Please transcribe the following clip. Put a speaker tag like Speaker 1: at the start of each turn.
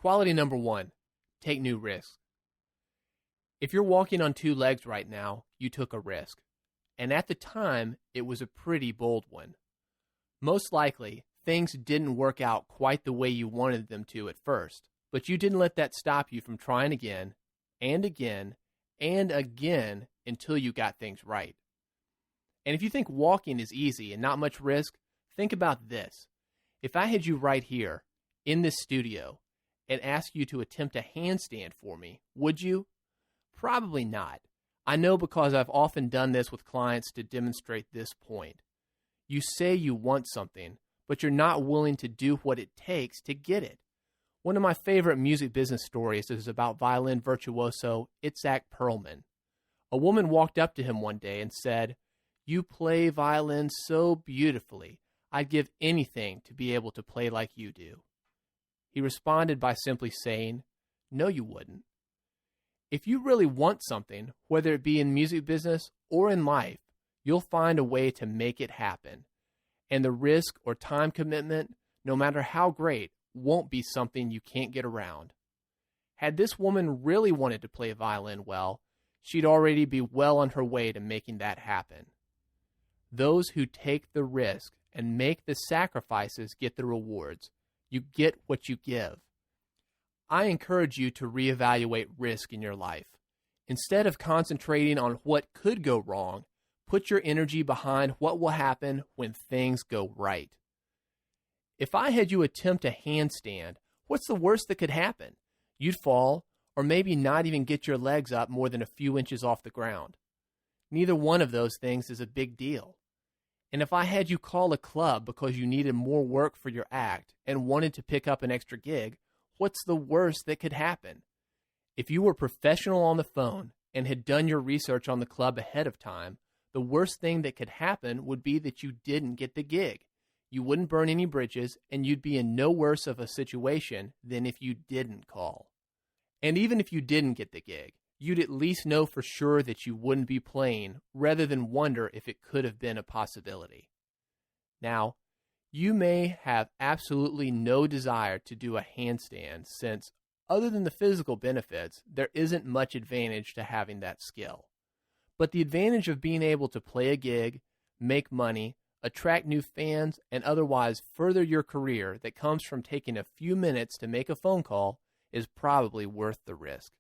Speaker 1: Quality number 1, take new risks. If you're walking on 2 legs right now, you took a risk. And at the time, it was a pretty bold one. Most likely, things didn't work out quite the way you wanted them to at first, but you didn't let that stop you from trying again, and again, and again until you got things right. And if you think walking is easy and not much risk, think about this. If I had you right here, in this studio, and asked you to attempt a handstand for me, would you? Probably not. I know because I've often done this with clients to demonstrate this point. You say you want something, but you're not willing to do what it takes to get it. One of my favorite music business stories is about violin virtuoso Itzhak Perlman. A woman walked up to him one day and said, "You play violin so beautifully. I'd give anything to be able to play like you do." He responded by simply saying, "No, you wouldn't." If you really want something, whether it be in music business or in life, you'll find a way to make it happen. And the risk or time commitment, no matter how great, won't be something you can't get around. Had this woman really wanted to play violin well, she'd already be well on her way to making that happen. Those who take the risk and make the sacrifices get the rewards. You get what you give. I encourage you to reevaluate risk in your life. Instead of concentrating on what could go wrong, put your energy behind what will happen when things go right. If I had you attempt a handstand, what's the worst that could happen? You'd fall, or maybe not even get your legs up more than a few inches off the ground. Neither one of those things is a big deal. And if I had you call a club because you needed more work for your act and wanted to pick up an extra gig, what's the worst that could happen? If you were professional on the phone and had done your research on the club ahead of time, the worst thing that could happen would be that you didn't get the gig. You wouldn't burn any bridges, and you'd be in no worse of a situation than if you didn't call. And even if you didn't get the gig, you'd at least know for sure that you wouldn't be playing rather than wonder if it could have been a possibility. Now, you may have absolutely no desire to do a handstand since, other than the physical benefits, there isn't much advantage to having that skill. But the advantage of being able to play a gig, make money, attract new fans, and otherwise further your career that comes from taking a few minutes to make a phone call is probably worth the risk.